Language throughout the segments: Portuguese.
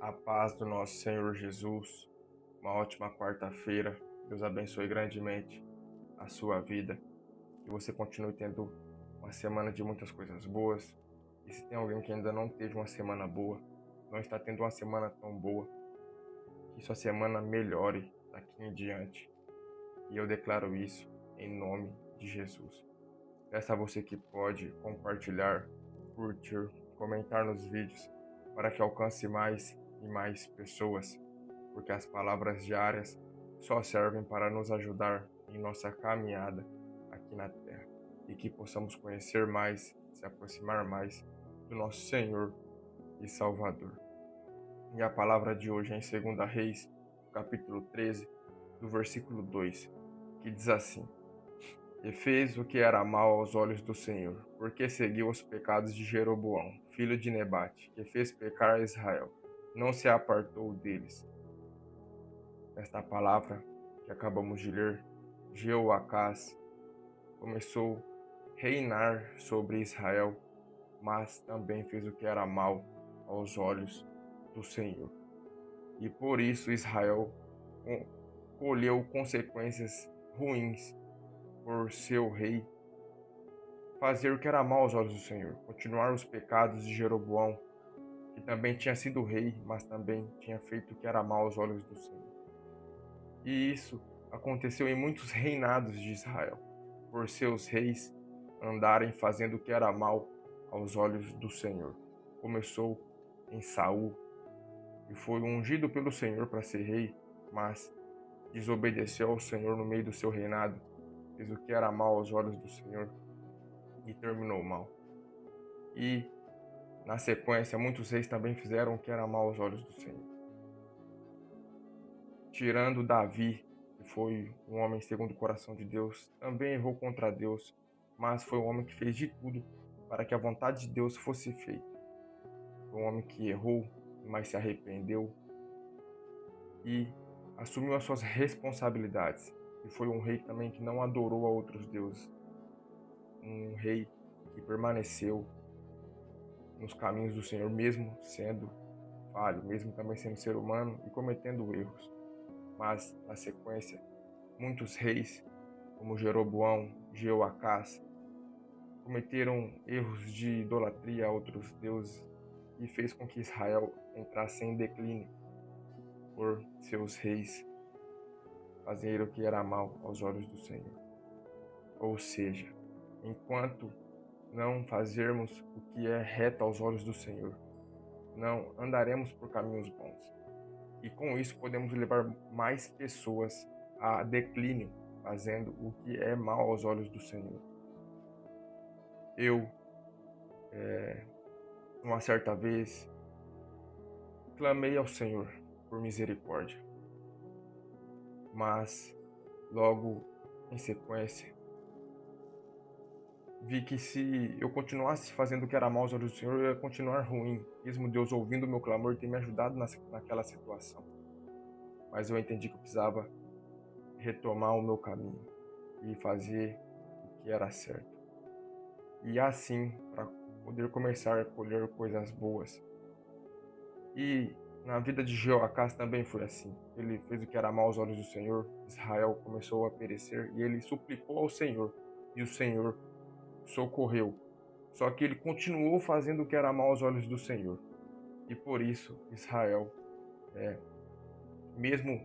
A paz do nosso Senhor Jesus, uma ótima quarta-feira. Deus abençoe grandemente a sua vida. Que você continue tendo uma semana de muitas coisas boas. E se tem alguém que ainda não teve uma semana boa, não está tendo uma semana tão boa, que sua semana melhore daqui em diante. E eu declaro isso em nome de Jesus. Peço a você que pode compartilhar, curtir, comentar nos vídeos para que alcance mais e mais pessoas, porque as palavras diárias só servem para nos ajudar em nossa caminhada aqui na Terra e que possamos conhecer mais, se aproximar mais do nosso Senhor e Salvador. E a palavra de hoje é em 2 Reis, capítulo 13, do versículo 2, que diz assim: E fez o que era mal aos olhos do Senhor, porque seguiu os pecados de Jeroboão, filho de Nebate, que fez pecar a Israel. Não se apartou deles. Esta palavra que acabamos de ler, Jeoacás começou a reinar sobre Israel, mas também fez o que era mal aos olhos do Senhor. E por isso Israel colheu consequências ruins por seu rei fazer o que era mal aos olhos do Senhor, continuar os pecados de Jeroboão, que também tinha sido rei, mas também tinha feito o que era mal aos olhos do Senhor. E isso aconteceu em muitos reinados de Israel, por seus reis andarem fazendo o que era mal aos olhos do Senhor. Começou em Saul, e foi ungido pelo Senhor para ser rei, mas desobedeceu ao Senhor no meio do seu reinado, fez o que era mal aos olhos do Senhor e terminou mal. E na sequência, muitos reis também fizeram o que era mal aos olhos do Senhor. Tirando Davi, que foi um homem segundo o coração de Deus, também errou contra Deus, mas foi um homem que fez de tudo para que a vontade de Deus fosse feita. Foi um homem que errou, mas se arrependeu e assumiu as suas responsabilidades. E foi um rei também que não adorou a outros deuses. Um rei que permaneceu nos caminhos do Senhor, mesmo sendo falho, mesmo também sendo ser humano e cometendo erros. Mas, na sequência, muitos reis, como Jeroboão, Jeoacás, cometeram erros de idolatria a outros deuses e fez com que Israel entrasse em declínio por seus reis fazerem o que era mal aos olhos do Senhor. Ou seja, enquanto não fazermos o que é reto aos olhos do Senhor, não andaremos por caminhos bons. E com isso podemos levar mais pessoas a declínio, fazendo o que é mal aos olhos do Senhor. Eu, uma certa vez, clamei ao Senhor por misericórdia, mas logo em sequência vi que se eu continuasse fazendo o que era mal aos olhos do Senhor, eu ia continuar ruim, mesmo Deus ouvindo o meu clamor e ter me ajudado naquela situação. Mas eu entendi que eu precisava retomar o meu caminho e fazer o que era certo. E assim, para poder começar a colher coisas boas. E na vida de Jeoacás também foi assim. Ele fez o que era mal aos olhos do Senhor, Israel começou a perecer e ele suplicou ao Senhor, e o Senhor socorreu. Só que ele continuou fazendo o que era mal aos olhos do Senhor. E por isso, Israel, mesmo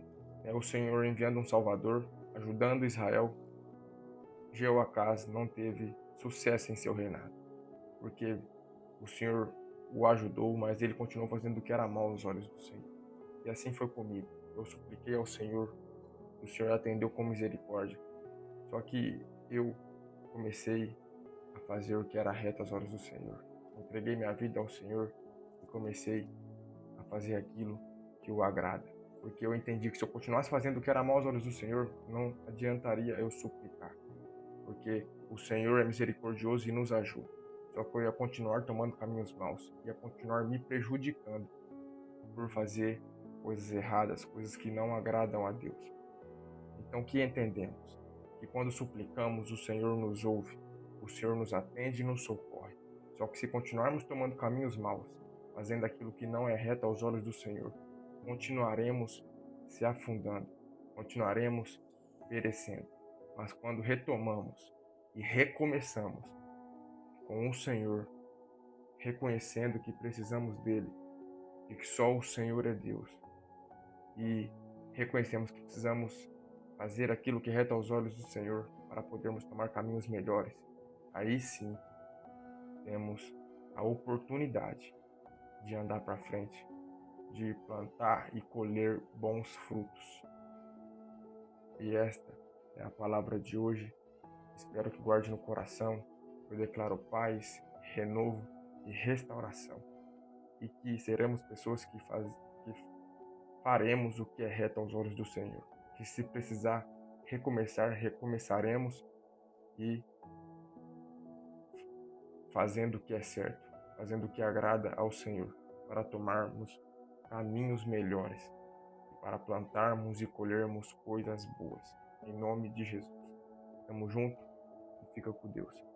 o Senhor enviando um Salvador, ajudando Israel, Jeoacás não teve sucesso em seu reinado, porque o Senhor o ajudou, mas ele continuou fazendo o que era mal aos olhos do Senhor. E assim foi comigo. Eu supliquei ao Senhor, o Senhor atendeu com misericórdia. Só que eu comecei a fazer o que era reto aos olhos do Senhor. Entreguei minha vida ao Senhor e comecei a fazer aquilo que o agrada. Porque eu entendi que se eu continuasse fazendo o que era mal aos olhos do Senhor, não adiantaria eu suplicar. Porque o Senhor é misericordioso e nos ajuda. Só que eu ia continuar tomando caminhos maus, ia continuar me prejudicando por fazer coisas erradas, coisas que não agradam a Deus. Então, o que entendemos? Que quando suplicamos, o Senhor nos ouve, o Senhor nos atende e nos socorre. Só que se continuarmos tomando caminhos maus, fazendo aquilo que não é reto aos olhos do Senhor, continuaremos se afundando, continuaremos perecendo. Mas quando retomamos e recomeçamos com o Senhor, reconhecendo que precisamos dele, e que só o Senhor é Deus, e reconhecemos que precisamos fazer aquilo que é reto aos olhos do Senhor para podermos tomar caminhos melhores, aí sim temos a oportunidade de andar para frente, de plantar e colher bons frutos. E esta é a palavra de hoje. Espero que guarde no coração. Eu declaro paz, renovo e restauração. E que seremos pessoas que faremos o que é reto aos olhos do Senhor. Que se precisar recomeçar, recomeçaremos e fazendo o que é certo, fazendo o que agrada ao Senhor, para tomarmos caminhos melhores, para plantarmos e colhermos coisas boas. Em nome de Jesus. Tamo junto e fica com Deus.